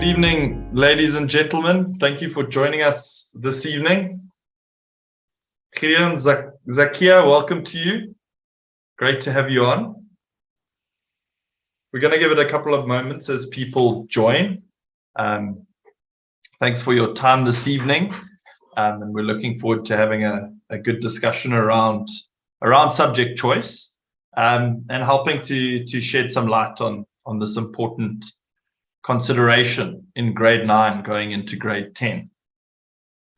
evening, ladies and gentlemen. Thank you for joining us this evening. Gideon, Zakia, welcome to you. Great to have you on. We're going to give it a couple of moments as people join. Thanks for your time this evening. And we're looking forward to having a good discussion around subject choice and helping to shed some light on this important consideration in grade 9 going into grade 10.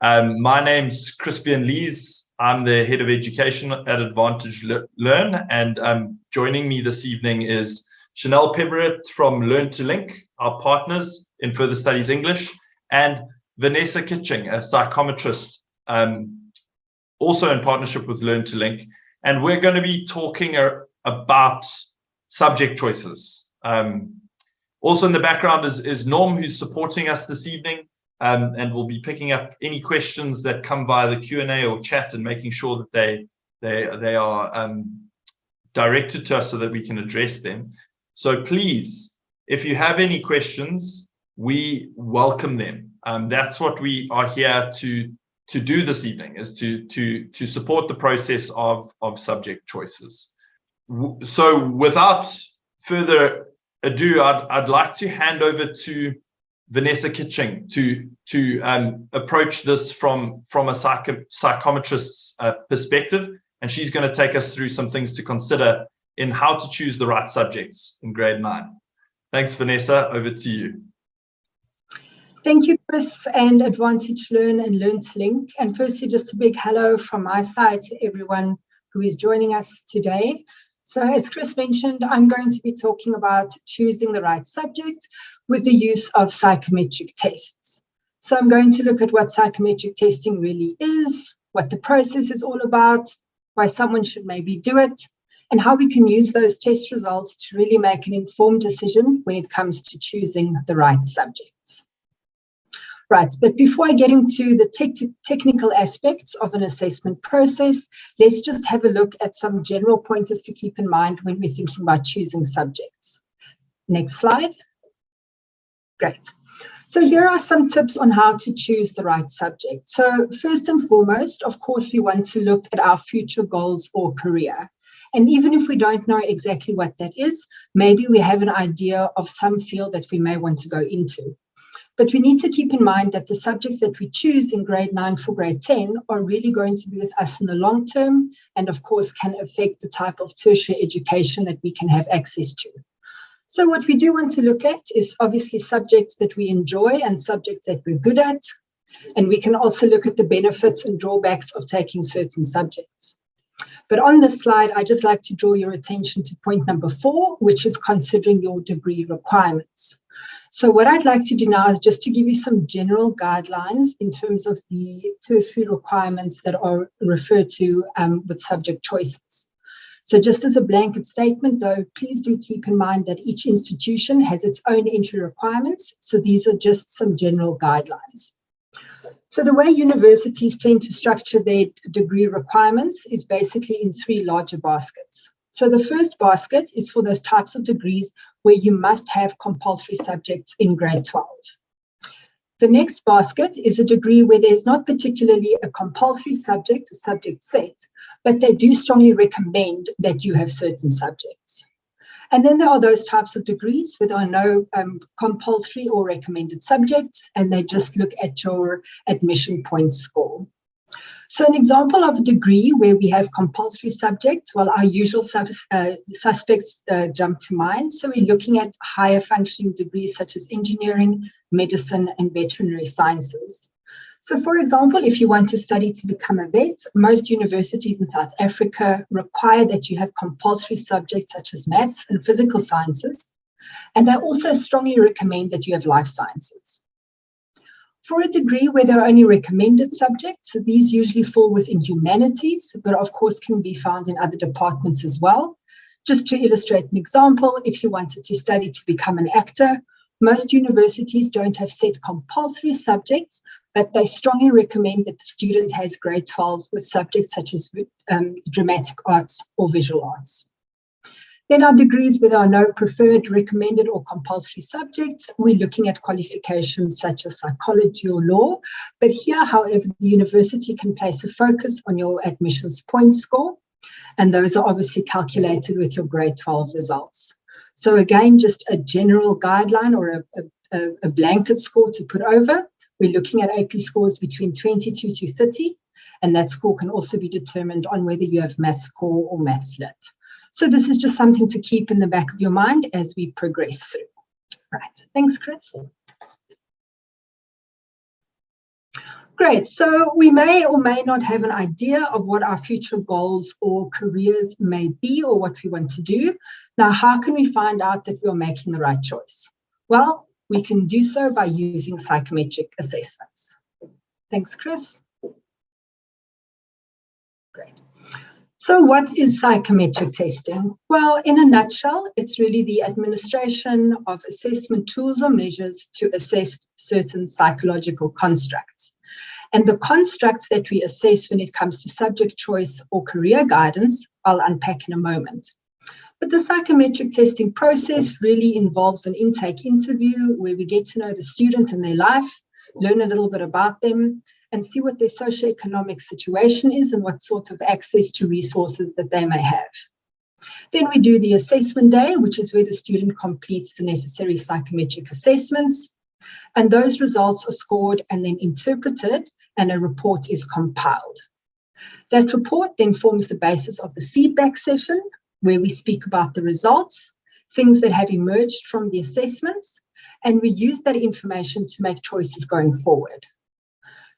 My name's Crispian Lees. I'm the head of education at Advantage Learn, and joining me this evening is Chanel Peverett from Learn to Link, our partners in Further Studies English, and Vanessa Kitching, a psychometrist, also in partnership with Learn to Link. And we're going to be talking about subject choices. Also in the background is Norm, who's supporting us this evening, and we'll be picking up any questions that come via the Q&A or chat and making sure that they are directed to us so that we can address them. So please, if you have any questions, we welcome them. That's what we are here to do this evening, is to support the process of subject choices. So without further ado, I'd like to hand over to Vanessa Kitching to approach this from a psychometrist's perspective, and she's going to take us through some things to consider in how to choose the right subjects in grade 9. Thanks, Vanessa. Over to you. Thank you, Chris, and Advantage Learn and Learn to Link. And firstly, just a big hello from my side to everyone who is joining us today. So as Chris mentioned, I'm going to be talking about choosing the right subject with the use of psychometric tests. So I'm going to look at what psychometric testing really is, what the process is all about, why someone should maybe do it, and how we can use those test results to really make an informed decision when it comes to choosing the right subjects. Right, but before I get into the technical aspects of an assessment process, let's just have a look at some general pointers to keep in mind when we're thinking about choosing subjects. Next slide. Great. So here are some tips on how to choose the right subject. So first and foremost, of course, we want to look at our future goals or career. And even if we don't know exactly what that is, maybe we have an idea of some field that we may want to go into. But we need to keep in mind that the subjects that we choose in grade 9 for grade 10 are really going to be with us in the long term, and of course can affect the type of tertiary education that we can have access to. So what we do want to look at is obviously subjects that we enjoy and subjects that we're good at. And we can also look at the benefits and drawbacks of taking certain subjects. But on this slide, I just like to draw your attention to point number 4, which is considering your degree requirements. So what I'd like to do now is just to give you some general guidelines in terms of the tertiary requirements that are referred to with subject choices. So just as a blanket statement, though, please do keep in mind that each institution has its own entry requirements. So these are just some general guidelines. So the way universities tend to structure their degree requirements is basically in 3 larger baskets. So the first basket is for those types of degrees where you must have compulsory subjects in grade 12. The next basket is a degree where there's not particularly a compulsory subject or subject set, but they do strongly recommend that you have certain subjects. And then there are those types of degrees where there are no compulsory or recommended subjects, and they just look at your admission point score. So an example of a degree where we have compulsory subjects, well, our usual suspects jump to mind. So we're looking at higher functioning degrees such as engineering, medicine, and veterinary sciences. So for example, if you want to study to become a vet, most universities in South Africa require that you have compulsory subjects such as maths and physical sciences. And they also strongly recommend that you have life sciences. For a degree where there are only recommended subjects, these usually fall within humanities, but of course can be found in other departments as well. Just to illustrate an example, if you wanted to study to become an actor, most universities don't have set compulsory subjects, but they strongly recommend that the student has grade 12 with subjects such as dramatic arts or visual arts. Then our degrees, where there are no preferred, recommended or compulsory subjects, we're looking at qualifications such as psychology or law. But here, however, the university can place a focus on your admissions point score, and those are obviously calculated with your grade 12 results. So again, just a general guideline or a blanket score to put over. We're looking at AP scores between 22 to 30, and that score can also be determined on whether you have Maths Core or Maths Lit. So this is just something to keep in the back of your mind as we progress through. Right, thanks, Chris. Great, so we may or may not have an idea of what our future goals or careers may be or what we want to do. Now, how can we find out that we're making the right choice? Well, we can do so by using psychometric assessments. Thanks, Chris. Great. So what is psychometric testing? Well, in a nutshell, it's really the administration of assessment tools or measures to assess certain psychological constructs. And the constructs that we assess when it comes to subject choice or career guidance, I'll unpack in a moment. But the psychometric testing process really involves an intake interview where we get to know the student and their life, learn a little bit about them, and see what their socioeconomic situation is and what sort of access to resources that they may have. Then we do the assessment day, which is where the student completes the necessary psychometric assessments. And those results are scored and then interpreted, and a report is compiled. That report then forms the basis of the feedback session, where we speak about the results, things that have emerged from the assessments, and we use that information to make choices going forward.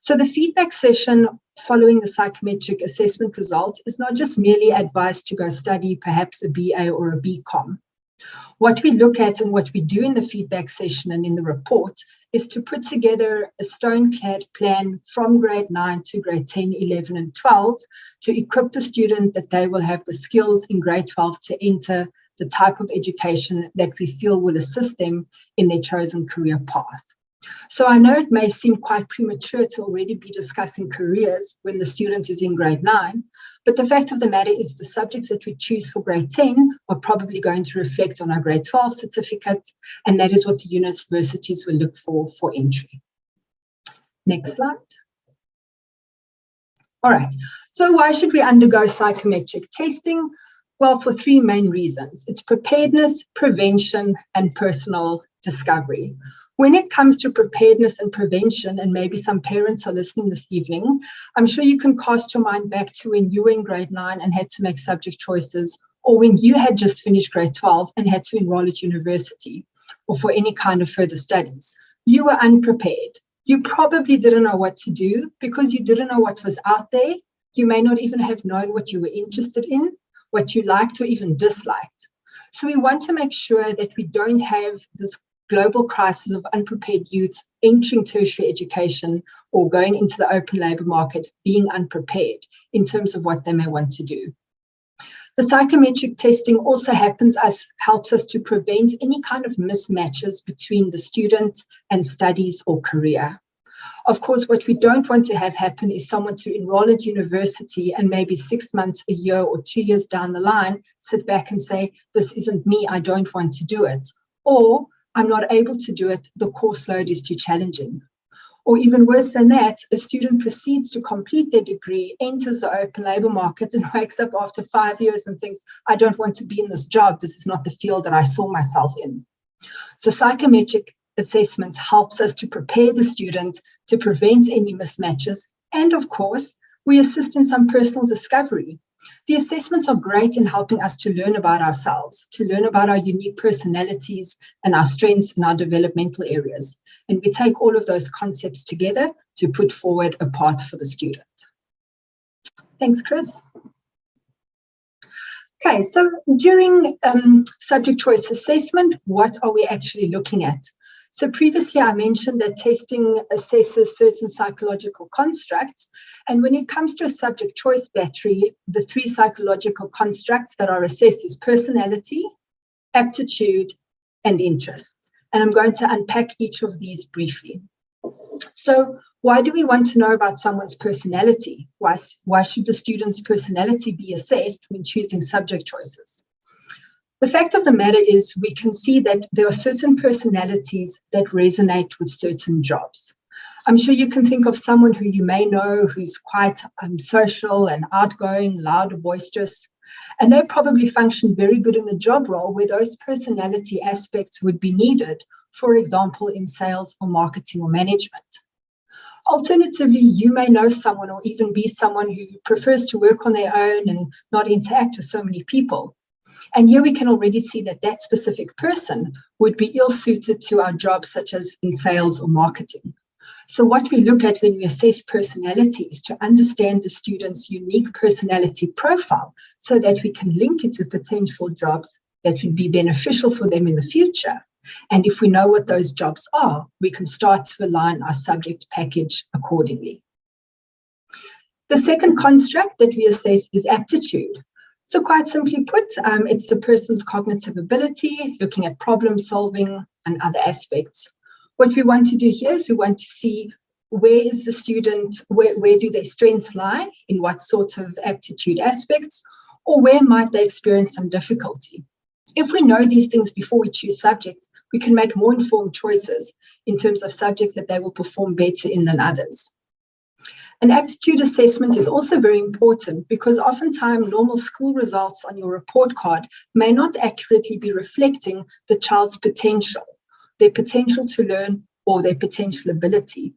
So the feedback session following the psychometric assessment results is not just merely advice to go study perhaps a BA or a BCom. What we look at and what we do in the feedback session and in the report is to put together a stone-clad plan from grade 9 to grade 10, 11, and 12 to equip the student that they will have the skills in grade 12 to enter the type of education that we feel will assist them in their chosen career path. So I know it may seem quite premature to already be discussing careers when the student is in grade 9, but the fact of the matter is the subjects that we choose for grade 10 are probably going to reflect on our grade 12 certificate, and that is what the universities will look for entry. Next slide. All right, so why should we undergo psychometric testing? Well, for three main reasons. It's preparedness, prevention, and personal discovery. When it comes to preparedness and prevention, and maybe some parents are listening this evening, I'm sure you can cast your mind back to when you were in grade 9 and had to make subject choices, or when you had just finished grade 12 and had to enroll at university, or for any kind of further studies. You were unprepared. You probably didn't know what to do because you didn't know what was out there. You may not even have known what you were interested in, what you liked or even disliked. So we want to make sure that we don't have this global crisis of unprepared youth entering tertiary education or going into the open labor market being unprepared in terms of what they may want to do. The psychometric testing also helps us to prevent any kind of mismatches between the student and studies or career. Of course, what we don't want to have happen is someone to enroll at university and maybe 6 months, a year, or 2 years down the line, sit back and say, this isn't me, I don't want to do it. Or I'm not able to do it, the course load is too challenging. Or even worse than that, a student proceeds to complete their degree, enters the open labor market and wakes up after 5 years and thinks, I don't want to be in this job. This is not the field that I saw myself in. So psychometric assessments helps us to prepare the student to prevent any mismatches. And of course, we assist in some personal discovery. The assessments are great in helping us to learn about ourselves, to learn about our unique personalities and our strengths in our developmental areas. And we take all of those concepts together to put forward a path for the student. Thanks, Chris. Okay, so during subject choice assessment, what are we actually looking at? So previously I mentioned that testing assesses certain psychological constructs. And when it comes to a subject choice battery, the 3 psychological constructs that are assessed is personality, aptitude, and interests. And I'm going to unpack each of these briefly. So why do we want to know about someone's personality? Why should the student's personality be assessed when choosing subject choices? The fact of the matter is we can see that there are certain personalities that resonate with certain jobs. I'm sure you can think of someone who you may know who's quite social and outgoing, loud, boisterous, and they probably function very good in a job role where those personality aspects would be needed, for example, in sales or marketing or management. Alternatively, you may know someone or even be someone who prefers to work on their own and not interact with so many people. And here we can already see that that specific person would be ill-suited to our jobs, such as in sales or marketing. So what we look at when we assess personality is to understand the student's unique personality profile so that we can link it to potential jobs that would be beneficial for them in the future. And if we know what those jobs are, we can start to align our subject package accordingly. The second construct that we assess is aptitude. So quite simply put, it's the person's cognitive ability, looking at problem solving and other aspects. What we want to do here is we want to see where is the student, where do their strengths lie, in what sort of aptitude aspects, or where might they experience some difficulty. If we know these things before we choose subjects, we can make more informed choices in terms of subjects that they will perform better in than others. An aptitude assessment is also very important because oftentimes normal school results on your report card may not accurately be reflecting the child's potential, their potential to learn or their potential ability.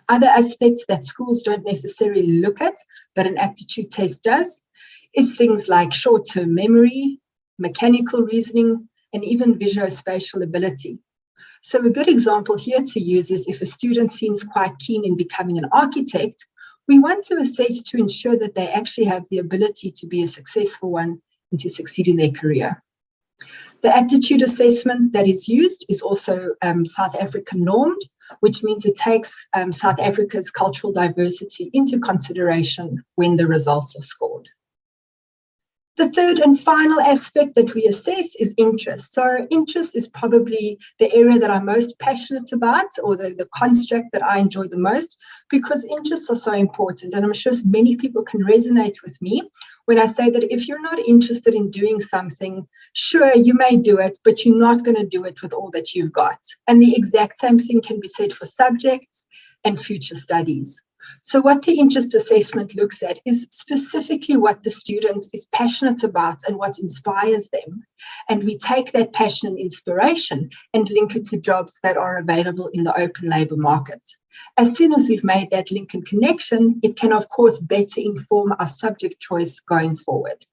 Other aspects that schools don't necessarily look at, but an aptitude test does, is things like short-term memory, mechanical reasoning, and even visuospatial ability. So a good example here to use is if a student seems quite keen in becoming an architect, we want to assess to ensure that they actually have the ability to be a successful one and to succeed in their career. The aptitude assessment that is used is also South African normed, which means it takes South Africa's cultural diversity into consideration when the results are scored. The third and final aspect that we assess is interest. So interest is probably the area that I'm most passionate about, or the construct that I enjoy the most, because interests are so important. And I'm sure many people can resonate with me when I say that if you're not interested in doing something, sure, you may do it, but you're not going to do it with all that you've got. And the exact same thing can be said for subjects and future studies. So what the interest assessment looks at is specifically what the student is passionate about and what inspires them. And we take that passion and inspiration and link it to jobs that are available in the open labour market. As soon as we've made that link and connection, it can, of course, better inform our subject choice going forward.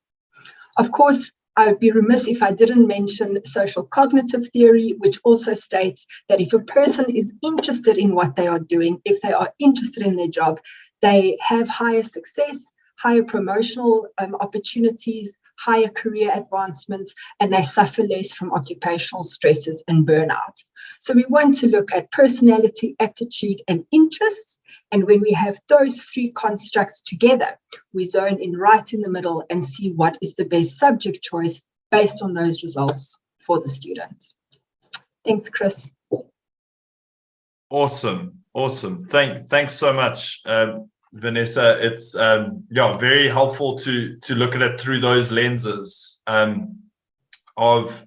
Of course, I would be remiss if I didn't mention social cognitive theory, which also states that if a person is interested in what they are doing, if they are interested in their job, they have higher success, higher promotional opportunities, higher career advancements, and they suffer less from occupational stresses and burnout. So we want to look at personality, aptitude, and interests. And when we have those three constructs together, we zone in right in the middle and see what is the best subject choice based on those results for the student. Thanks, Chris. Awesome. Thanks so much, Vanessa. It's very helpful to look at it through those lenses of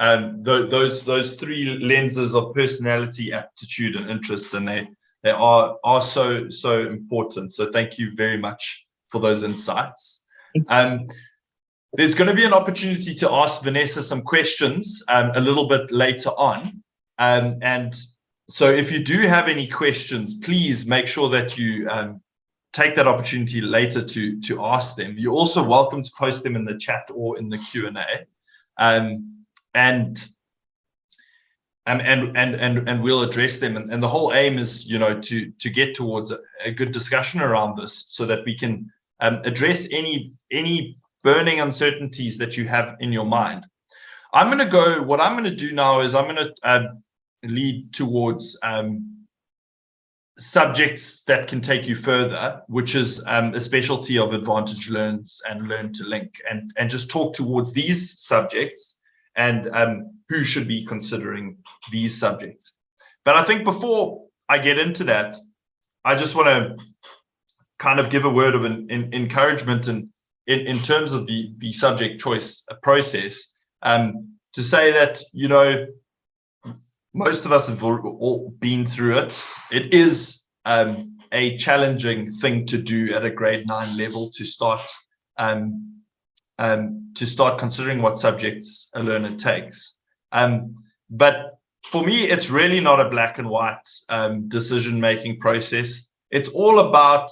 those three lenses of personality, aptitude, and interest, and they are so important. So thank you very much for those insights. There's going to be an opportunity to ask Vanessa some questions a little bit later on, and so if you do have any questions, please make sure that you take that opportunity later to ask them. You're also welcome to post them in the chat or in the Q&A, and we'll address them. And the whole aim is, to get towards a good discussion around this, so that we can address any burning uncertainties that you have in your mind. What I'm going to do now is I'm going to lead towards subjects that can take you further, which is a specialty of Advantage Learns and Learn to Link, and just talk towards these subjects and who should be considering these subjects. But I think before I get into that, I just want to kind of give a word of encouragement in terms of the subject choice process. to say that, most of us have all been through it. It is a challenging thing to do at a grade 9 level to start considering what subjects a learner takes. But for me, it's really not a black and white decision-making process. It's all about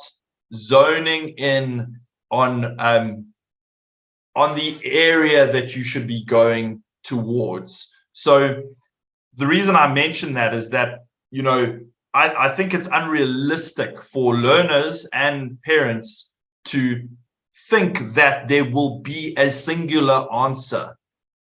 zoning in on the area that you should be going towards. So the reason I mention that is that, I think it's unrealistic for learners and parents to think that there will be a singular answer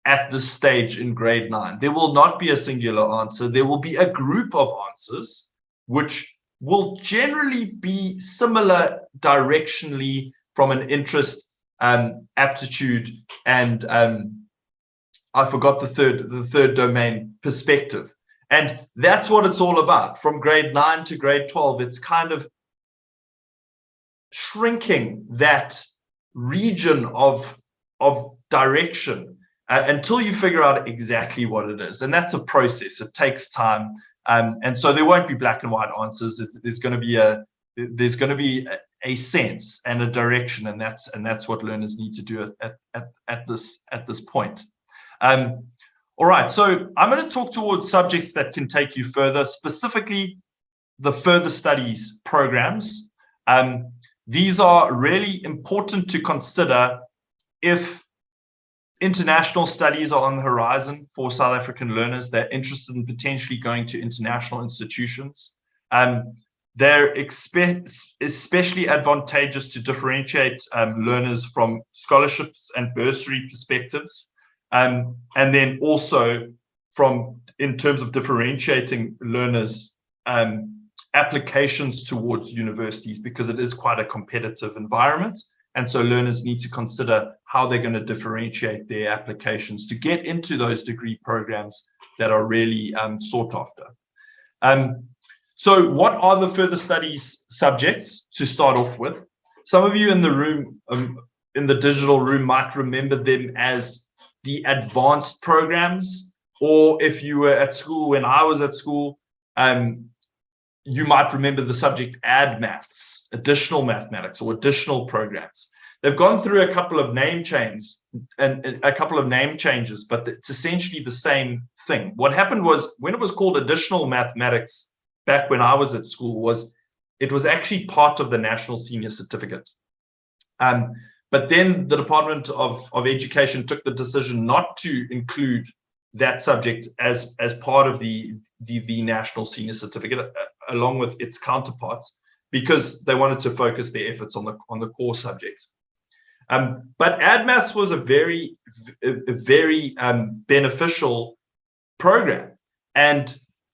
at this stage in grade 9. There will not be a singular answer. There will be a group of answers which will generally be similar directionally from an interest, aptitude, and I forgot the third domain, perspective. And that's what it's all about. From grade 9 to grade 12, it's kind of shrinking that region of direction until you figure out exactly what it is. And that's a process. It takes time. And so there won't be black and white answers. There's going to be a sense and a direction, and that's what learners need to do at this point. All right, so I'm going to talk towards subjects that can take you further, specifically the further studies programs. These are really important to consider if international studies are on the horizon for South African learners. They're interested in potentially going to international institutions. They're especially advantageous to differentiate learners from scholarships and bursary perspectives. And then also in terms of differentiating learners' applications towards universities, because it is quite a competitive environment. And so learners need to consider how they're going to differentiate their applications to get into those degree programs that are really sought after. So what are the further studies subjects to start off with? Some of you in the room, in the digital room, might remember them as the advanced programs, or if you were at school when I was at school, you might remember the subject ADMaths, additional mathematics, or additional programs. They've gone through a couple of name changes, but it's essentially the same thing. What happened was, when it was called additional mathematics back when I was at school, it was actually part of the National Senior Certificate. But then the Department of Education took the decision not to include that subject as part of the National Senior Certificate, along with its counterparts, because they wanted to focus their efforts on the core subjects. But ADMaths was a very beneficial program, and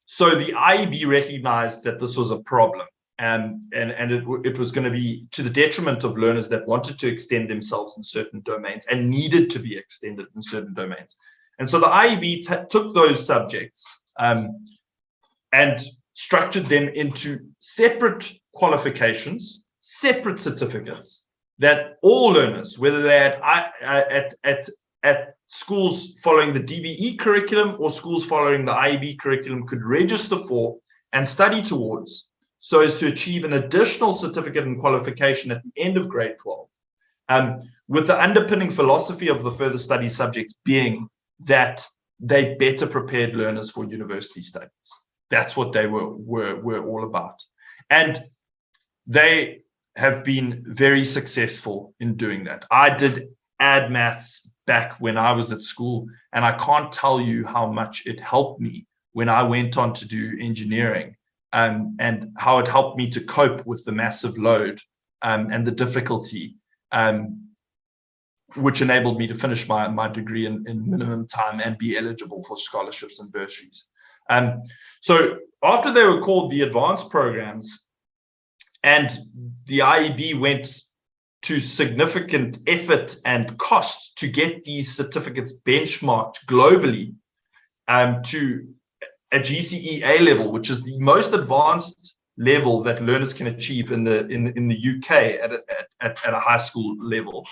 so the IEB recognized that this was a problem. And it was going to be to the detriment of learners that wanted to extend themselves in certain domains and needed to be extended in certain domains. And so the IEB took those subjects and structured them into separate qualifications, separate certificates, that all learners, whether they're at schools following the DBE curriculum or schools following the IEB curriculum, could register for and study towards, so as to achieve an additional certificate and qualification at the end of grade 12, with the underpinning philosophy of the further study subjects being that they better prepared learners for university studies. That's what they were all about. And they have been very successful in doing that. I did ADMaths back when I was at school, and I can't tell you how much it helped me when I went on to do engineering. And how it helped me to cope with the massive load and the difficulty, which enabled me to finish my degree in minimum time and be eligible for scholarships and bursaries. So after they were called the advanced programs, and the IEB went to significant effort and cost to get these certificates benchmarked globally to a GCE A level, which is the most advanced level that learners can achieve in the UK at a high school level.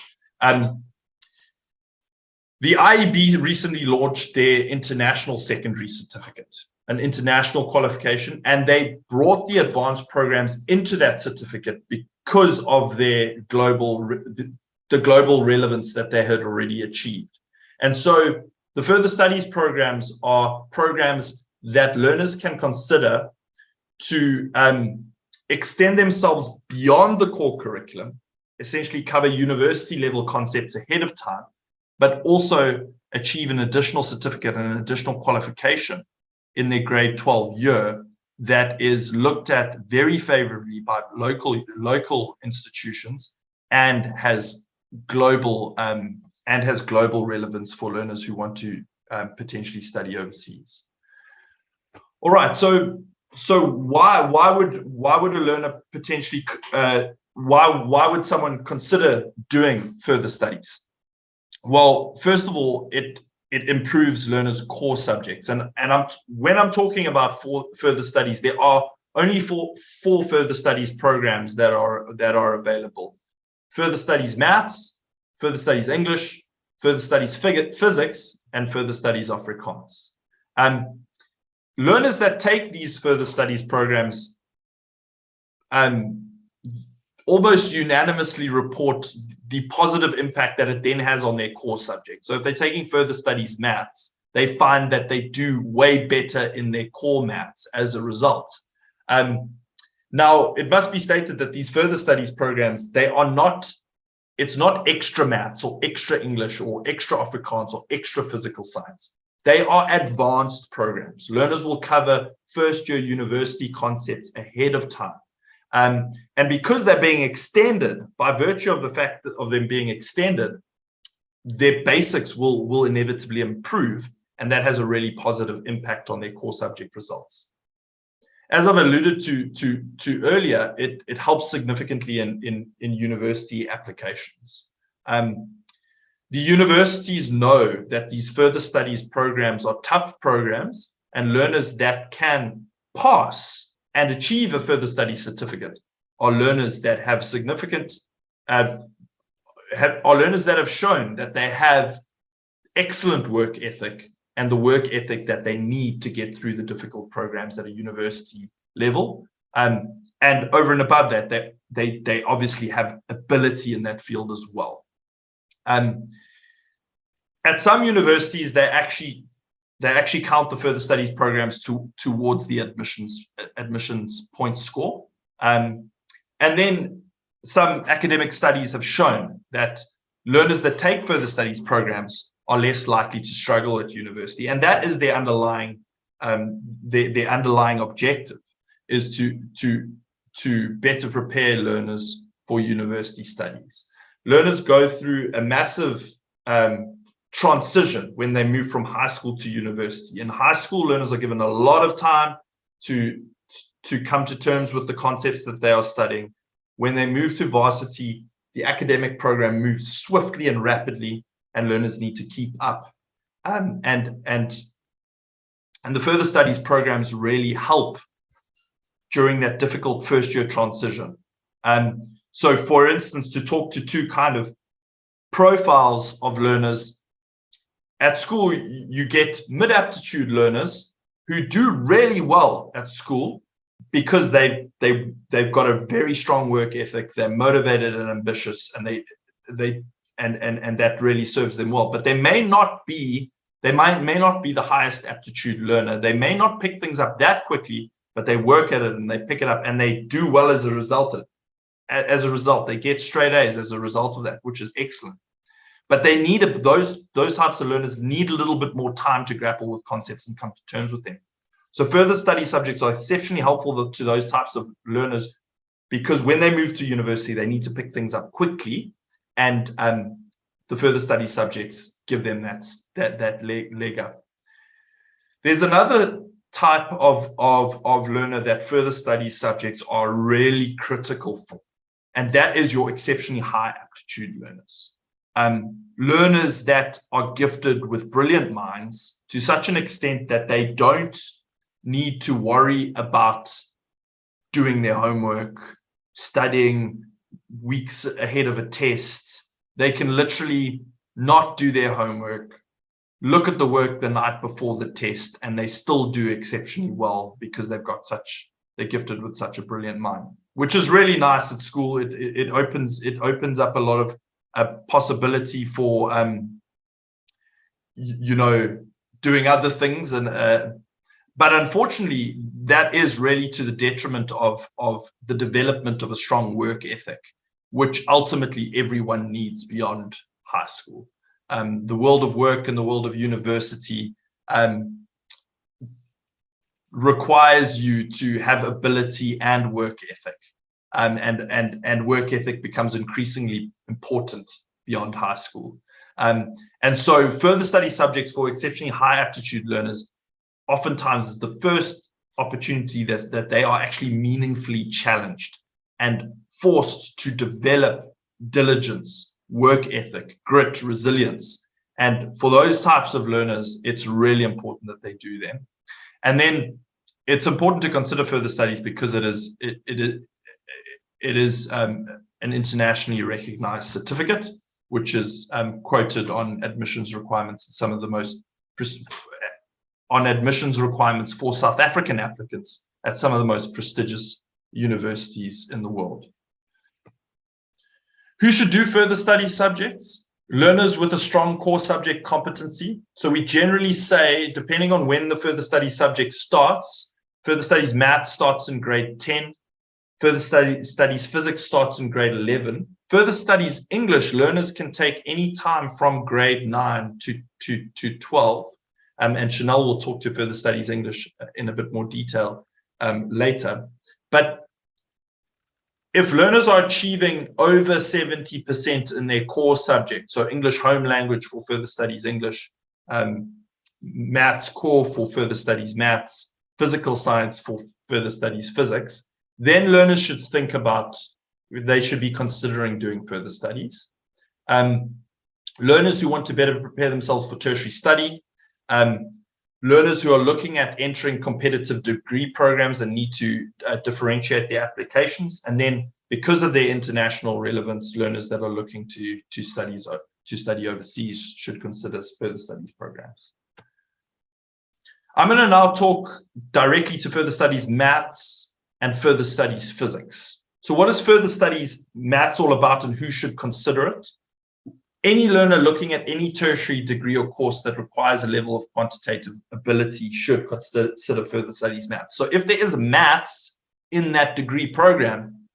The IEB recently launched their international secondary certificate, an international qualification, and they brought the advanced programs into that certificate because of their the global relevance that they had already achieved. And so the further studies programs are programs that learners can consider to extend themselves beyond the core curriculum, essentially cover university level concepts ahead of time, but also achieve an additional certificate and an additional qualification in their grade 12 year that is looked at very favorably by local institutions and has global relevance for learners who want to potentially study overseas. All right, so why would a learner potentially why would someone consider doing further studies? Well, first of all, it improves learners' core subjects, and when I'm talking about further studies, there are only four further studies programs that are available: further studies maths, further studies English, further studies physics, and further studies Afrikaans. Learners that take these further studies programs almost unanimously report the positive impact that it then has on their core subject. So if they're taking further studies maths, they find that they do way better in their core maths as a result. Now, it must be stated that these further studies programs, it's not extra maths or extra English or extra Afrikaans or extra physical science. They are advanced programs. Learners will cover first-year university concepts ahead of time. And because they're being extended, by virtue of the fact of them being extended, their basics will inevitably improve, and that has a really positive impact on their core subject results. As I've alluded to earlier, it helps significantly in university applications. The universities know that these further studies programs are tough programs, and learners that can pass and achieve a further studies certificate are learners that have significant, are learners that have shown that they have excellent work ethic and the work ethic that they need to get through the difficult programs at a university level. And over and above that, they obviously have ability in that field as well. At some universities, they actually count the further studies programs towards the admissions point score. And then some academic studies have shown that learners that take further studies programs are less likely to struggle at university. And that is their underlying objective, is to better prepare learners for university studies. Learners go through a massive transition when they move from high school to university. In high school, learners are given a lot of time to come to terms with the concepts that they are studying. When they move to varsity, the academic program moves swiftly and rapidly, and learners need to keep up. And the further studies programs really help during that difficult first year transition. So for instance, to talk to two kind of profiles of learners, at school, you get mid-aptitude learners who do really well at school because they've got a very strong work ethic, they're motivated and ambitious, and and that really serves them well. But they may not be the highest aptitude learner. They may not pick things up that quickly, but they work at it and they pick it up and they do well as a result of it. As a result, they get straight A's as a result of that, which is excellent. But they need those types of learners need a little bit more time to grapple with concepts and come to terms with them. So further study subjects are exceptionally helpful to those types of learners, because when they move to university, they need to pick things up quickly, and the further study subjects give them that leg up. There's another type of learner that further study subjects are really critical for, and that is your exceptionally high aptitude learners. Learners that are gifted with brilliant minds to such an extent that they don't need to worry about doing their homework, studying weeks ahead of a test. They can literally not do their homework, look at the work the night before the test, and they still do exceptionally well because they're gifted with such a brilliant mind, which is really nice at school. It opens up a lot of possibility for doing other things, and but unfortunately that is really to the detriment of the development of a strong work ethic, which ultimately everyone needs beyond high school. The world of work and the world of university requires you to have ability and work ethic, and work ethic becomes increasingly important beyond high school. And so further study subjects for exceptionally high aptitude learners oftentimes is the first opportunity that they are actually meaningfully challenged and forced to develop diligence, work ethic, grit, resilience. And for those types of learners, it's really important that they do them. And then it's important to consider further studies because it is an internationally recognized certificate, which is quoted on admissions requirements. Some of the most on admissions requirements for South African applicants at some of the most prestigious universities in the world. Who should do further study subjects? Learners with a strong core subject competency. So we generally say, depending on when the further study subject starts, further studies math starts in grade 10, further studies physics starts in grade 11. Further studies English, learners can take any time from grade 9 to 12. And Chanel will talk to further studies English in a bit more detail later. But if learners are achieving over 70% in their core subject, so English home language for further studies English, maths core for further studies maths, physical science for further studies physics, then learners should think about, they should be considering doing further studies. Learners who want to better prepare themselves for tertiary study, learners who are looking at entering competitive degree programs and need to differentiate their applications, and then because of their international relevance, learners that are looking to study overseas should consider further studies programs. I'm going to now talk directly to further studies maths and further studies physics. So what is further studies maths all about, and who should consider it? Any learner looking at any tertiary degree or course that requires a level of quantitative ability should consider further studies maths. So if there is maths in that degree program,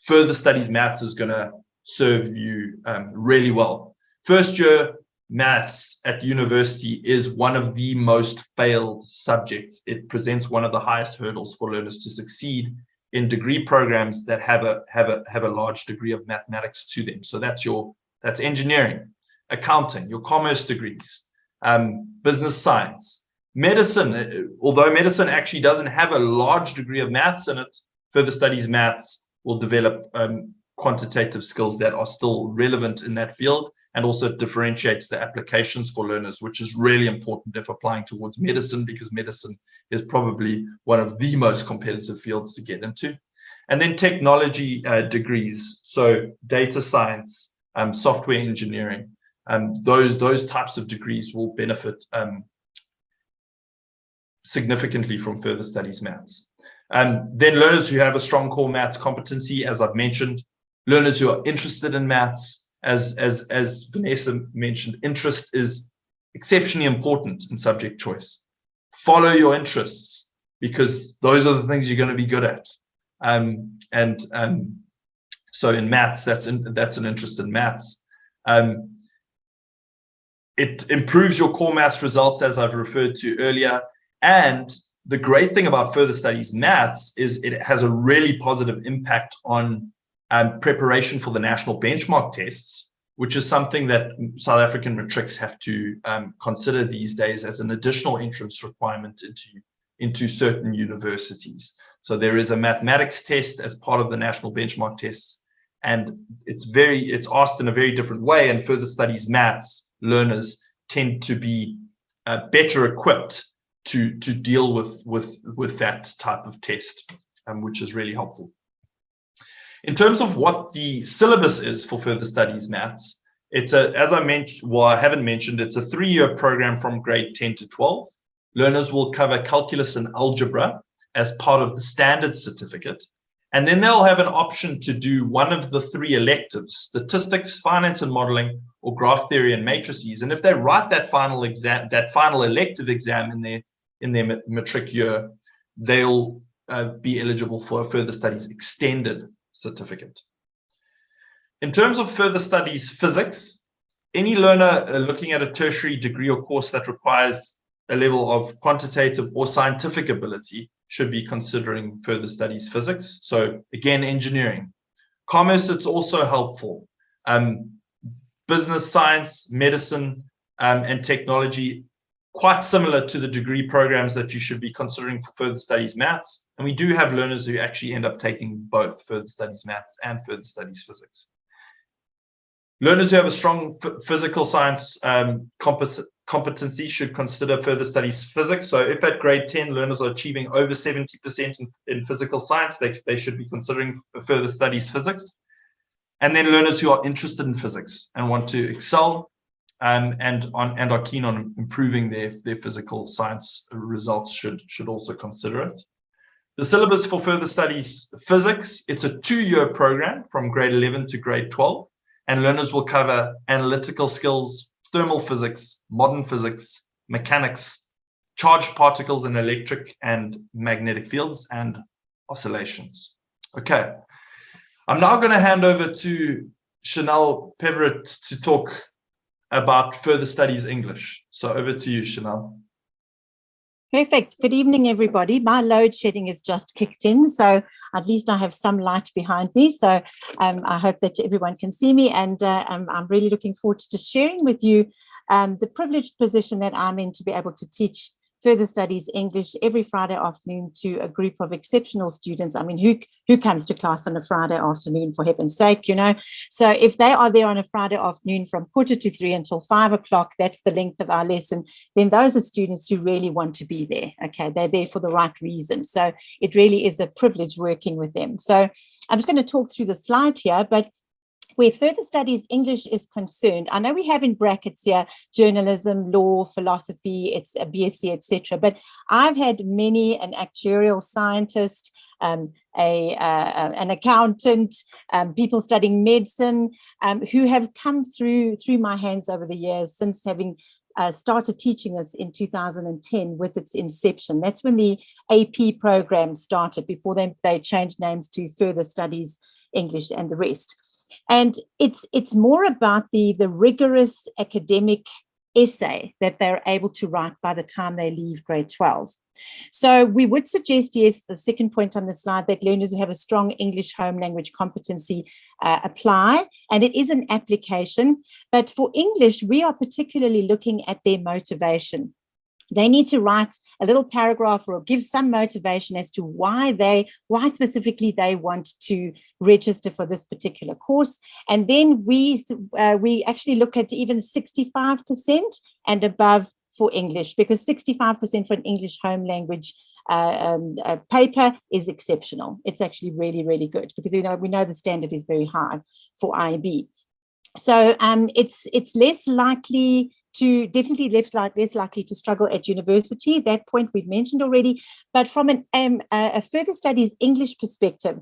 further studies maths is going to serve you really well. First year maths at university is one of the most failed subjects. It presents one of the highest hurdles for learners to succeed in degree programs that have a large degree of mathematics to them. So that's engineering, accounting, your commerce degrees, business science, medicine. Although medicine actually doesn't have a large degree of maths in it, further studies maths will develop quantitative skills that are still relevant in that field, and also differentiates the applications for learners, which is really important if applying towards medicine, because medicine is probably one of the most competitive fields to get into. And then technology degrees, so data science, software engineering, those types of degrees will benefit significantly from further studies maths. Then learners who have a strong core maths competency, as I've mentioned, learners who are interested in maths, as Vanessa mentioned, interest is exceptionally important in subject choice. Follow your interests, because those are the things you're going to be good at. So in maths, that's an interest in maths. It improves your core maths results, as I've referred to earlier. And the great thing about further studies maths is it has a really positive impact on preparation for the national benchmark tests, which is something that South African matrics have to consider these days as an additional entrance requirement into certain universities. So there is a mathematics test as part of the national benchmark tests, and it's asked in a very different way. And further studies maths learners tend to be better equipped to deal with that type of test, which is really helpful. In terms of what the syllabus is for further studies maths, It's as I mentioned, well, I haven't mentioned, it's a 3-year program from grade 10 to 12. Learners will cover calculus and algebra as part of the standard certificate. And then they'll have an option to do one of the 3 electives: statistics, finance and modeling, or graph theory and matrices. And if they write that final exam, that final elective exam in their matric year, they'll be eligible for a further studies extended certificate. In terms of further studies physics, any learner looking at a tertiary degree or course that requires a level of quantitative or scientific ability should be considering further studies physics. So again, engineering. Commerce, it's also helpful. Business science, medicine, and technology, quite similar to the degree programs that you should be considering for further studies maths. And we do have learners who actually end up taking both further studies maths and further studies physics. Learners who have a strong physical science competency should consider further studies physics. So if at grade 10 learners are achieving over 70% in physical science, they should be considering further studies physics. And then learners who are interested in physics and want to excel and are keen on improving their physical science results should also consider it. The syllabus for further studies physics, it's a 2-year program from grade 11 to grade 12. And learners will cover analytical skills, thermal physics, modern physics, mechanics, charged particles in electric and magnetic fields, and oscillations. Okay, I'm now going to hand over to Chanel Peverett to talk about further studies English. So over to you, Chanel. Perfect. Good evening, everybody. My load shedding has just kicked in, so at least I have some light behind me. So I hope that everyone can see me, and I'm really looking forward to just sharing with you the privileged position that I'm in to be able to teach further studies English every Friday afternoon to a group of exceptional students. I mean, who comes to class on a Friday afternoon, for heaven's sake, you know? So if they are there on a Friday afternoon from 2:45 until 5 o'clock, that's the length of our lesson, then those are students who really want to be there, okay? They're there for the right reason. So it really is a privilege working with them. So I'm just going to talk through the slide here, but where further studies English is concerned, I know we have in brackets here journalism, law, philosophy, it's a BSc, etc. But I've had many, an actuarial scientist, an accountant, people studying medicine, who have come through my hands over the years since having started teaching us in 2010 with its inception. That's when the AP program started, before they changed names to Further Studies English and the rest. And it's more about the rigorous academic essay that they're able to write by the time they leave grade 12. So we would suggest, yes, the second point on the slide, that learners who have a strong English home language competency apply, and it is an application. But for English, we are particularly looking at their motivation. They need to write a little paragraph or give some motivation as to why specifically they want to register for this particular course. And then we actually look at even 65% and above for English, because 65% for an English home language paper is exceptional. It's actually really, really good, because we know the standard is very high for IB. So it's less likely to less likely to struggle at university. That point we've mentioned already. But from a further studies English perspective,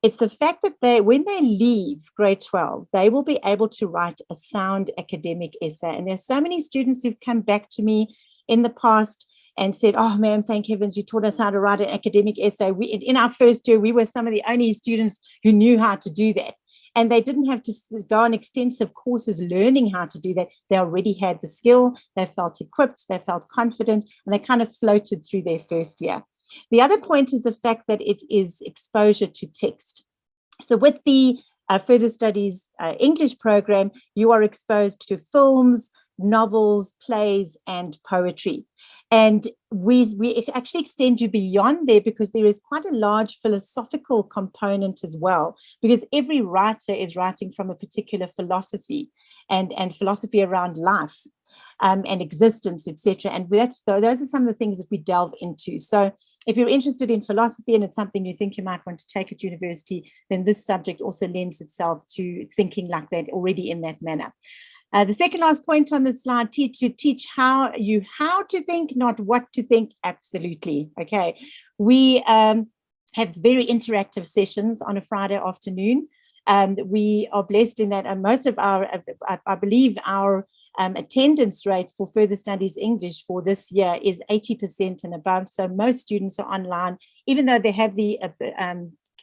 it's the fact that when they leave grade 12, they will be able to write a sound academic essay. And there's so many students who've come back to me in the past and said, "Oh, ma'am, thank heavens you taught us how to write an academic essay. In our first year, we were some of the only students who knew how to do that." And they didn't have to go on extensive courses learning how to do that. They already had the skill, they felt equipped, they felt confident, and they kind of floated through their first year. The other point is the fact that it is exposure to text. So with the further studies English program, you are exposed to films, novels, plays, and poetry. And we actually extend you beyond there, because there is quite a large philosophical component as well, because every writer is writing from a particular philosophy and philosophy around life and existence, etc. And those are some of the things that we delve into. So if you're interested in philosophy and it's something you think you might want to take at university, then this subject also lends itself to thinking like that already in that manner. The second last point on the slide, teach how to think, not what to think. Absolutely. Okay. We have very interactive sessions on a Friday afternoon. We are blessed in that most of our, I believe our attendance rate for further studies English for this year is 80% and above. So most students are online, even though they have the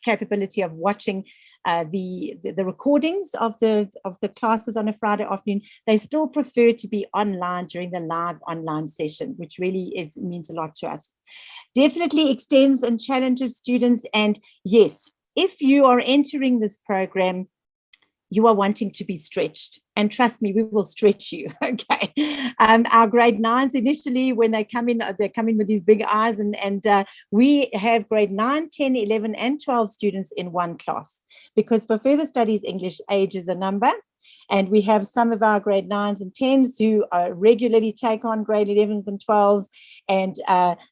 capability of watching the recordings of the classes on a Friday afternoon. They still prefer to be online during the live online session, which really means a lot to us. Definitely extends and challenges students. And yes, if you are entering this program, you are wanting to be stretched, and trust me, we will stretch you. Okay. Our grade 9s initially, when they come in with these big eyes, and we have grade 9, 10, 11, and 12 students in one class, because for further studies English, age is a number. And we have some of our grade 9s and 10s who regularly take on grade 11s and 12s, and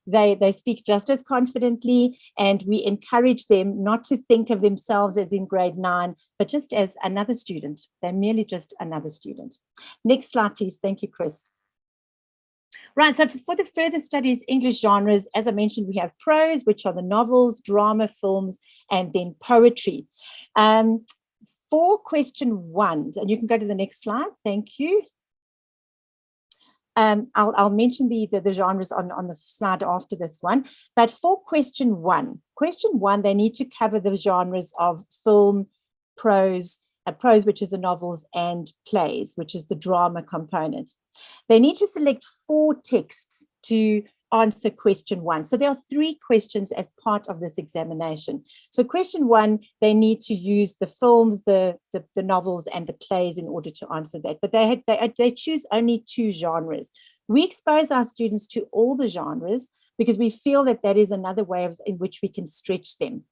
they speak just as confidently, and we encourage them not to think of themselves as in grade 9, but just as another student. They're merely just another student. Next slide, please. Thank you, Chris. Right, so for the further studies English genres, as I mentioned, we have prose, which are the novels, drama, films, and then poetry. For question 1, and you can go to the next slide. Thank you. I'll mention the genres on the slide after this one. But for question 1, they need to cover the genres of film, prose, prose, which is the novels, and plays, which is the drama component. They need to select 4 texts to answer question 1. So there are 3 questions as part of this examination. So question 1, they need to use the films, the novels, and the plays in order to answer that. But they choose only 2 genres. We expose our students to all the genres because we feel that that is another way in which we can stretch them.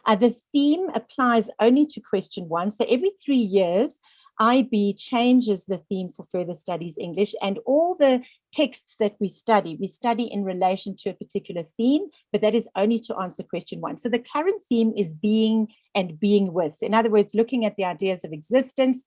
The theme applies only to question 1. So every 3 years, IB changes the theme for further studies English, and all the texts that we study in relation to a particular theme, but that is only to answer question 1. So the current theme is being and being with. In other words, looking at the ideas of existence,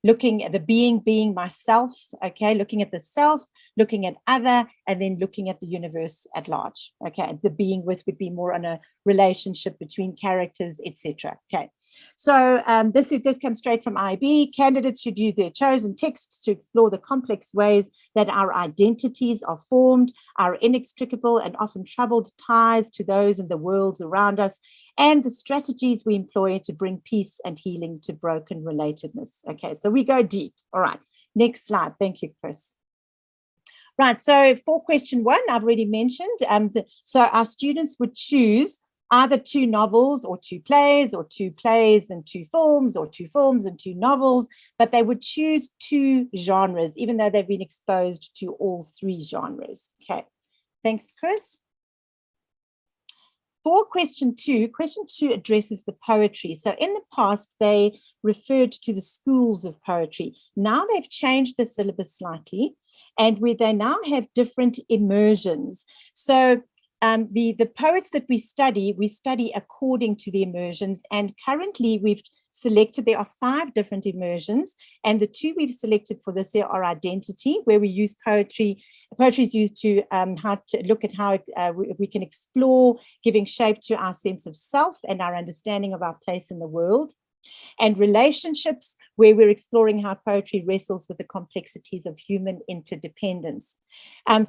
looking at the being myself, okay, looking at the self, looking at other, and then looking at the universe at large. Okay, the being with would be more on a relationship between characters, etc. Okay. So this comes straight from IB. Candidates should use their chosen texts to explore the complex ways that our identities are formed, our inextricable and often troubled ties to those in the worlds around us, and the strategies we employ to bring peace and healing to broken relatedness. Okay, so we go deep. All right, next slide. Thank you, Chris. Right, so for question 1, I've already mentioned, so our students would choose either 2 novels or 2 plays, or 2 plays and 2 films, or 2 films and 2 novels, but they would choose 2 genres, even though they've been exposed to all 3 genres. Okay, thanks, Chris. For question 2 addresses the poetry. So in the past, they referred to the schools of poetry. Now they've changed the syllabus slightly, and they now have different immersions. So the poets that we study according to the immersions, and currently we've selected, there are 5 different immersions, and the 2 we've selected for this year are identity, where we use poetry. Poetry is used to look at how we can explore giving shape to our sense of self and our understanding of our place in the world. And relationships, where we're exploring how poetry wrestles with the complexities of human interdependence.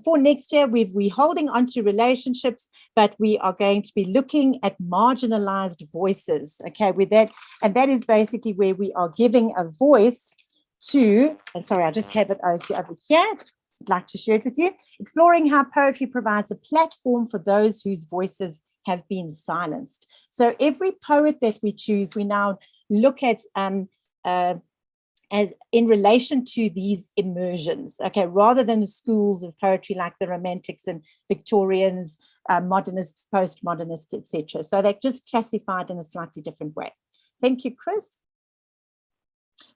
For next year, we're holding on to relationships, but we are going to be looking at marginalized voices, okay, with that. And that is basically where we are giving a voice to, and sorry, I just have it over here. I'd like to share it with you. Exploring how poetry provides a platform for those whose voices have been silenced. So every poet that we choose, we now look at as in relation to these immersions, okay, rather than the schools of poetry like the Romantics and Victorians, modernists, postmodernists, etc. So they're just classified in a slightly different way. Thank you, Chris.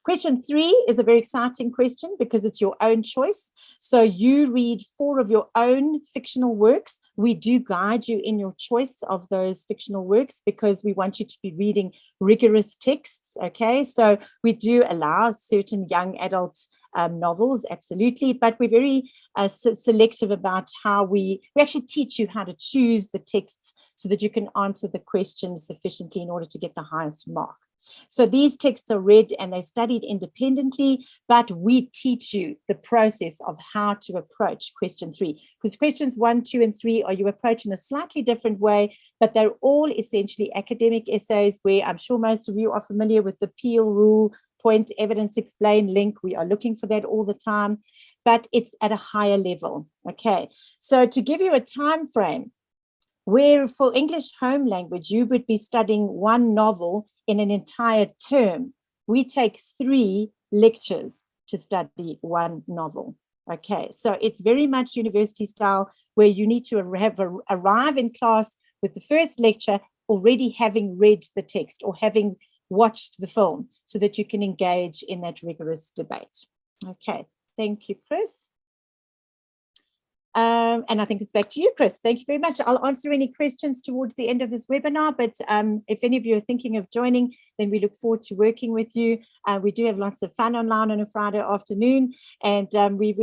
Question 3 is a very exciting question because it's your own choice. So you read 4 of your own fictional works. We do guide you in your choice of those fictional works because we want you to be reading rigorous texts. Okay, so we do allow certain young adult novels, absolutely, but we're very selective about how we actually teach you how to choose the texts so that you can answer the questions sufficiently in order to get the highest mark. So these texts are read and they're studied independently, but we teach you the process of how to approach question 3, because questions 1, 2, and 3 are you approach in a slightly different way, but they're all essentially academic essays where I'm sure most of you are familiar with the Peel rule, point, evidence, explain, link. We are looking for that all the time, but it's at a higher level. Okay, so to give you a time frame, where for English home language, you would be studying 1 novel in an entire term, we take 3 lectures to study 1 novel. Okay, so it's very much university style where you need to arrive in class with the first lecture already having read the text or having watched the film so that you can engage in that rigorous debate. Okay, thank you, Chris. And I think it's back to you, Chris. Thank you very much. I'll answer any questions towards the end of this webinar, but if any of you are thinking of joining, then we look forward to working with you. We do have lots of fun online on a Friday afternoon, and we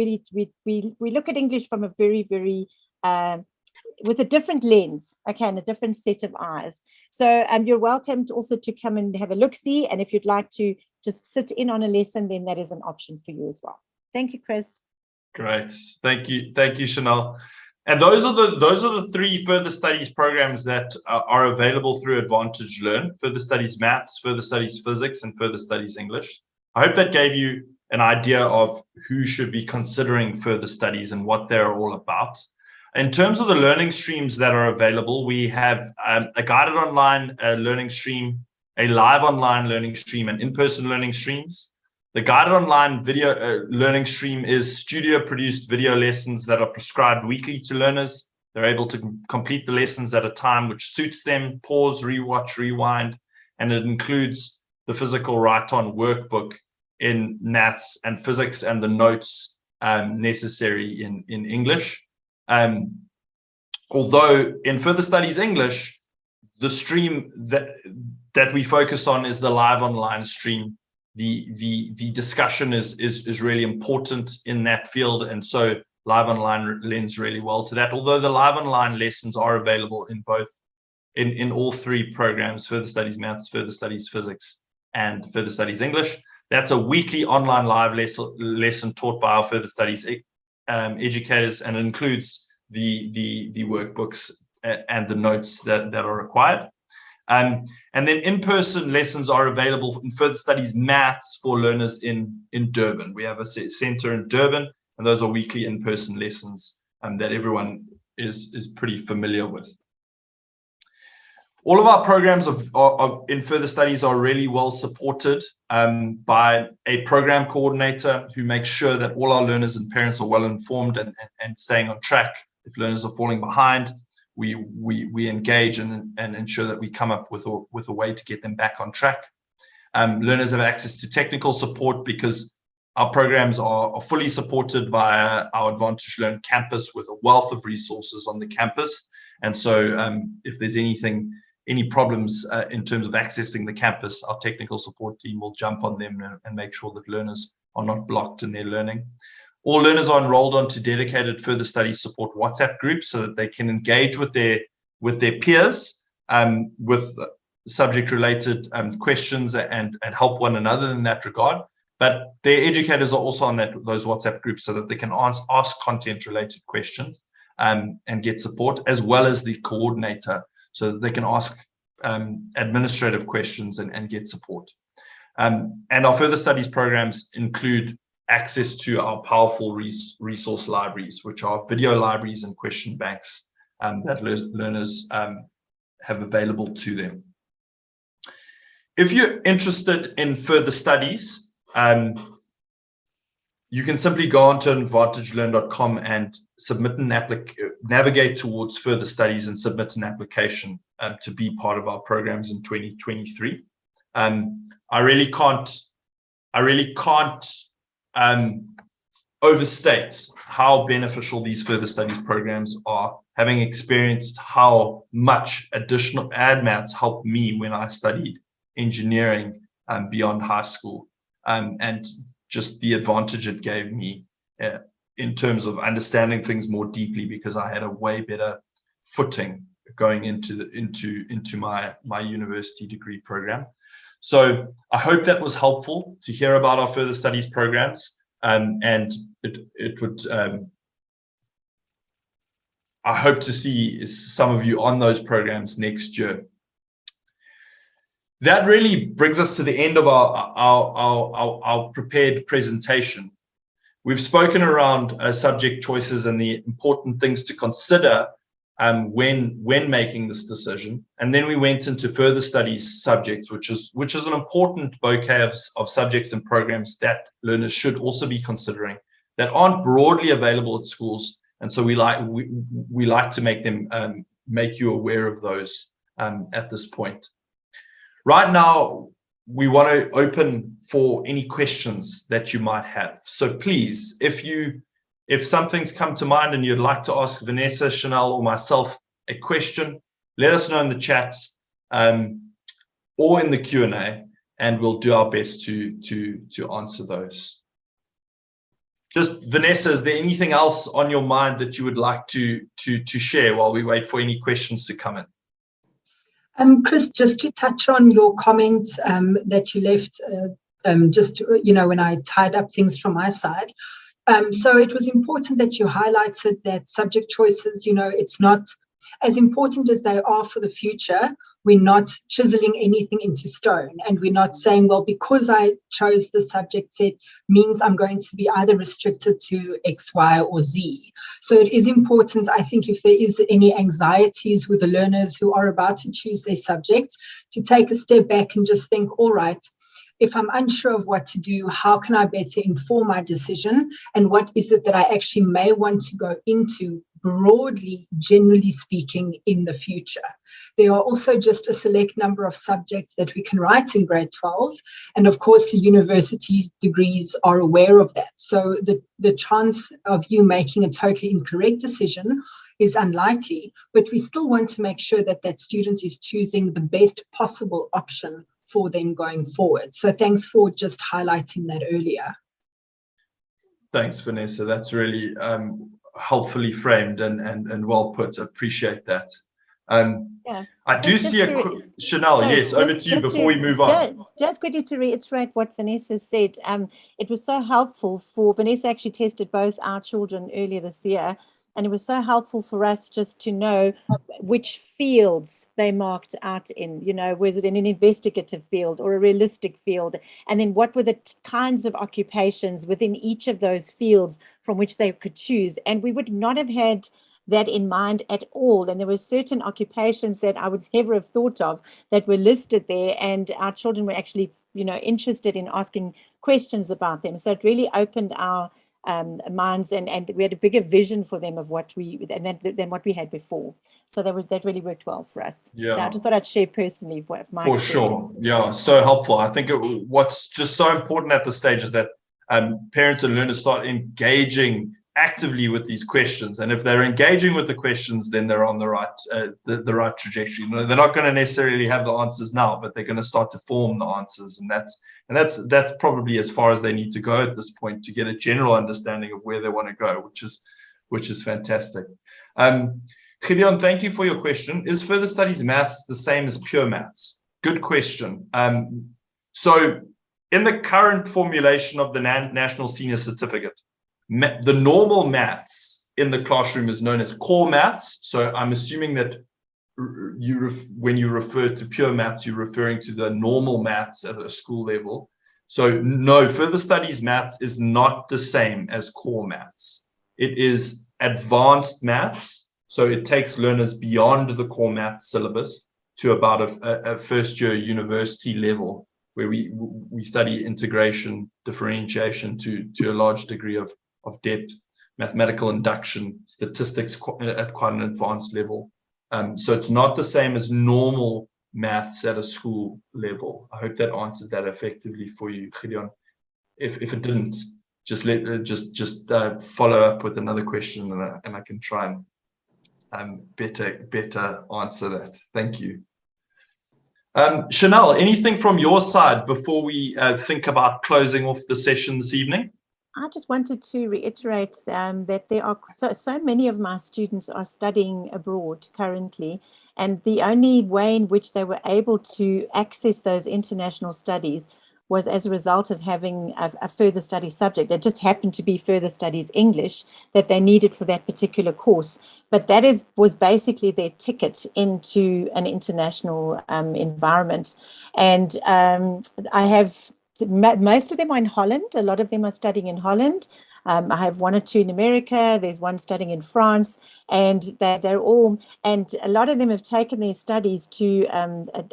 look at English from a very, very, with a different lens, okay, and a different set of eyes. So you're welcome to also to come and have a look-see, and if you'd like to just sit in on a lesson, then that is an option for you as well. Thank you, Chris. Great, thank you, Chanel. And those are the 3 further studies programs that are available through Advantage Learn: Further Studies Maths, Further Studies Physics, and Further Studies English. I hope that gave you an idea of who should be considering further studies and what they're all about. In terms of the learning streams that are available, we have a guided online learning stream, a live online learning stream, and in-person learning streams. The guided online video learning stream is studio-produced video lessons that are prescribed weekly to learners. They're able to complete the lessons at a time which suits them, pause, rewatch, rewind, and it includes the physical write-on workbook in maths and physics and the notes necessary in English. Although in Further Studies English, the stream that we focus on is the live online stream. The discussion is really important in that field, and so live online lends really well to that. Although the live online lessons are available in all 3 programs: Further Studies Maths, Further Studies Physics, and Further Studies English. That's a weekly online live lesson taught by our Further Studies educators, and includes the workbooks and the notes that are required. And then in-person lessons are available in Further Studies Maths for learners in Durban. We have a center in Durban, and those are weekly in-person lessons that everyone is pretty familiar with. All of our programs in Further Studies are really well supported by a program coordinator who makes sure that all our learners and parents are well informed and staying on track. If learners are falling behind, we engage and ensure that we come up with a way to get them back on track. Learners have access to technical support because our programs are fully supported by our Advantage Learn campus with a wealth of resources on the campus. And so if there's any problems in terms of accessing the campus, our technical support team will jump on them and make sure that learners are not blocked in their learning. All learners are enrolled onto dedicated Further Studies support WhatsApp groups so that they can engage with their peers with subject-related questions and help one another in that regard. But their educators are also on those WhatsApp groups so that they can ask content-related questions and get support, as well as the coordinator, so that they can ask administrative questions and get support. And our Further Studies programs include access to our powerful resource libraries, which are video libraries and question banks that learners have available to them. If you're interested in further studies, you can simply go onto advantagelearn.com and navigate towards Further Studies and submit an application to be part of our programs in 2023. I really can't I really can't overstate how beneficial these further studies programs are, having experienced how much additional maths helped me when I studied engineering beyond high school, and just the advantage it gave me in terms of understanding things more deeply, because I had a way better footing going into my university degree program. So I hope that was helpful to hear about our further studies programs, and it would I hope to see some of you on those programs next year. That really brings us to the end of our prepared presentation. We've spoken around subject choices and the important things to consider when making this decision, and then we went into further studies subjects, which is an important bouquet of subjects and programs that learners should also be considering that aren't broadly available at schools, and so we like to make you aware of those at this point. Right now, we want to open for any questions that you might have. So please, if something's come to mind and you'd like to ask Vanessa, Chanel, or myself a question, let us know in the chat or in the Q&A, and we'll do our best to answer those. Just Vanessa, is there anything else on your mind that you would like to share while we wait for any questions to come in? Chris, just to touch on your comments that you left, just, when I tied up things from my side. So it was important that you highlighted that subject choices, it's not as important as they are for the future. We're not chiseling anything into stone, and we're not saying, well, because I chose the subject set means I'm going to be either restricted to X, Y, or Z. So it is important, I think, if there is any anxieties with the learners who are about to choose their subject, to take a step back and just think, all right, if I'm unsure of what to do, how can I better inform my decision? And what is it that I actually may want to go into broadly, generally speaking, in the future? There are also just a select number of subjects that we can write in grade 12. And of course, the university's degrees are aware of that. So the chance of you making a totally incorrect decision is unlikely, but we still want to make sure that that student is choosing the best possible option for them going forward. So thanks for just highlighting that earlier. Thanks, Vanessa. That's really helpfully framed and well put. I appreciate that. Yeah. I do see Chanel, yes, over to you before we move on. Just quickly to reiterate what Vanessa said, it was so helpful for Vanessa actually tested both our children earlier this year, and it was so helpful for us just to know which fields they marked out in, was it in an investigative field or a realistic field? And then what were the kinds of occupations within each of those fields from which they could choose? And we would not have had that in mind at all. And there were certain occupations that I would never have thought of that were listed there. And our children were actually, interested in asking questions about them. So it really opened our minds, and we had a bigger vision for them of what than what we had before. So that really worked well for us. Yeah, so I just thought I'd share personally what my experience. Sure. Yeah, so helpful. I think what's just so important at this stage is that parents and learners start engaging actively with these questions, and if they're engaging with the questions, then they're on the right trajectory. They're not going to necessarily have the answers now, but they're going to start to form the answers, and that's probably as far as they need to go at this point to get a general understanding of where they want to go, which is fantastic. Gideon, thank you for your question. Is further studies maths the same as pure maths? Good question. So in the current formulation of the National Senior Certificate, the normal maths in the classroom is known as core maths. So I'm assuming that when you refer to pure maths, you're referring to the normal maths at a school level. So no, further studies maths is not the same as core maths. It is advanced maths. So it takes learners beyond the core maths syllabus to about a first year university level, where we study integration, differentiation to a large degree of depth, mathematical induction, statistics at quite an advanced level. So it's not the same as normal maths at a school level. I hope that answered that effectively for you, Gideon. if it didn't, just follow up with another question, and I can try and better answer that. Thank you. Chanel, anything from your side before we think about closing off the session this evening? I just wanted to reiterate that there are so many of my students are studying abroad currently, and the only way in which they were able to access those international studies was as a result of having a further studies subject. It just happened to be further studies English that they needed for that particular course. But that was basically their ticket into an international environment. And I have, most of them are in Holland. A lot of them are studying in Holland. I have one or two in America. There's one studying in France, and they're all, and a lot of them have taken their studies to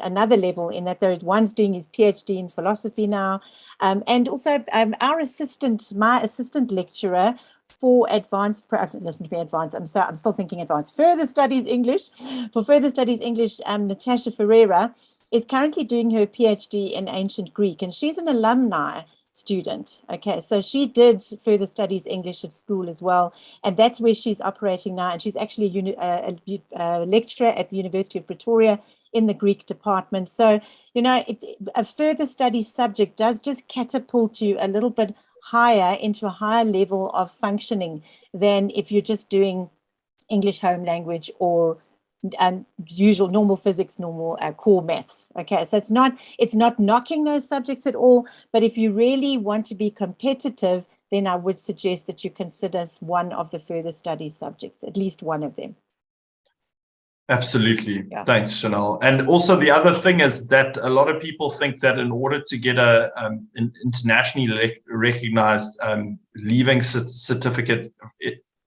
another level, in that one's doing his PhD in philosophy now. And also my assistant lecturer for advanced, listen to me, advanced, I'm still thinking advanced, further studies English, Natasha Ferreira is currently doing her PhD in ancient Greek, and she's an alumni student. Okay, so she did further studies English at school as well, and that's where she's operating now. And she's actually a lecturer at the University of Pretoria in the Greek department. So, you know, a further studies subject does just catapult you a little bit higher into a higher level of functioning than if you're just doing English home language or usual normal physics, normal core maths. Okay, so it's not knocking those subjects at all, but if you really want to be competitive, then I would suggest that you consider one of the further studies subjects, at least one of them. Absolutely. Yeah. Thanks, Chanel. And also the other thing is that a lot of people think that in order to get an internationally recognized leaving certificate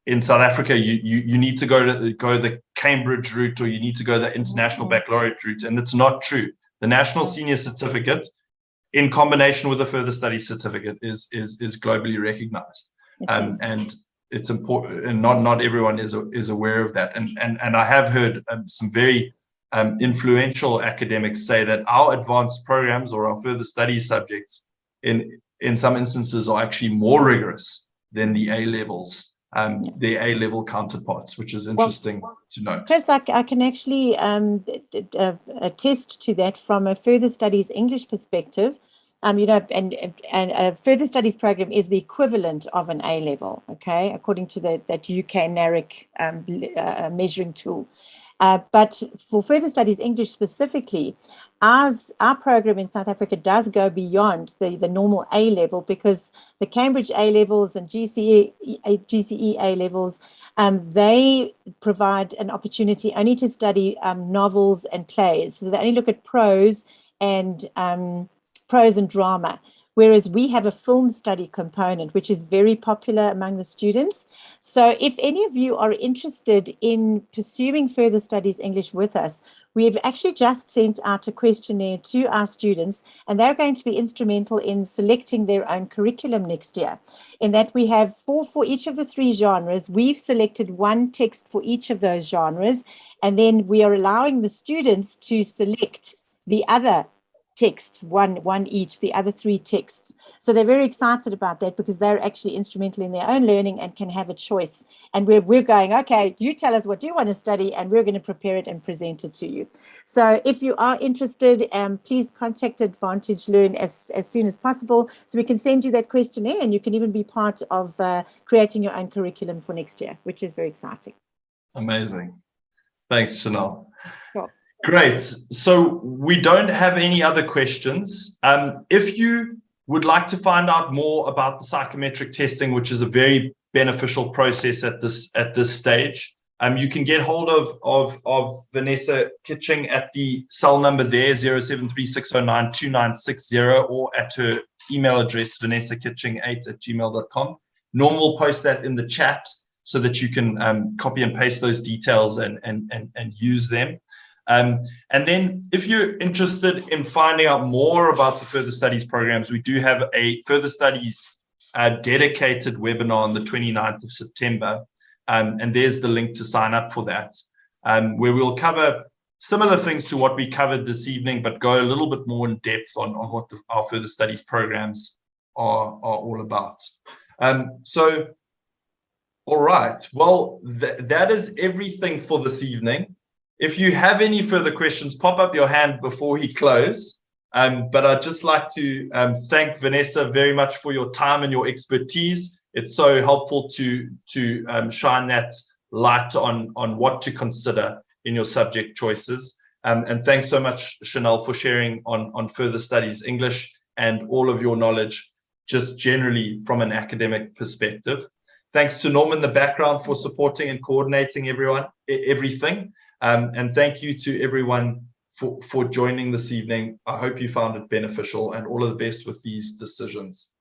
in South Africa, you need to go the Cambridge route, or you need to go the international baccalaureate route, and it's not true. The National Senior Certificate, in combination with a further studies certificate, is globally recognized, and it's important, and not everyone is aware of that. And I have heard some very influential academics say that our advanced programs or our further studies subjects, in some instances, are actually more rigorous than the A levels. The A-level counterparts, which is interesting to note. Chris, I can actually attest to that from a further studies English perspective. You know, and a further studies program is the equivalent of an A-level, okay, according to that UK NARIC measuring tool. But for further studies English specifically, our program in South Africa does go beyond the normal A level, because the Cambridge A levels and GCE A levels, they provide an opportunity only to study novels and plays. So they only look at prose and drama. Whereas we have a film study component, which is very popular among the students. So if any of you are interested in pursuing further studies English with us, we've actually just sent out a questionnaire to our students, and they're going to be instrumental in selecting their own curriculum next year. In that we have for each of the 3 genres, we've selected one text for each of those genres, and then we are allowing the students to select the other texts, one each, the other 3 texts. So they're very excited about that, because they're actually instrumental in their own learning and can have a choice. And we're going, okay, you tell us what you want to study, and we're going to prepare it and present it to you. So if you are interested, please contact Advantage Learn as soon as possible, so we can send you that questionnaire, and you can even be part of creating your own curriculum for next year, which is very exciting. Amazing. Thanks, Chanel. Sure. Great. So we don't have any other questions. If you would like to find out more about the psychometric testing, which is a very beneficial process at this stage, you can get hold of Vanessa Kitching at the cell number there, 0736092960, or at her email address, vanessakitching8@gmail.com. Norm will post that in the chat so that you can copy and paste those details and use them. And then if you're interested in finding out more about the further studies programs, we do have a further studies dedicated webinar on the 29th of September. And there's the link to sign up for that, where we'll cover similar things to what we covered this evening, but go a little bit more in depth on what our further studies programs are all about. So, all right. Well, that is everything for this evening. If you have any further questions, pop up your hand before we close. But I'd just like to thank Vanessa very much for your time and your expertise. It's so helpful to shine that light on what to consider in your subject choices. And thanks so much, Chanel, for sharing on further studies English and all of your knowledge, just generally from an academic perspective. Thanks to Norm in the background for supporting and coordinating everything. And thank you to everyone for joining this evening. I hope you found it beneficial, and all of the best with these decisions.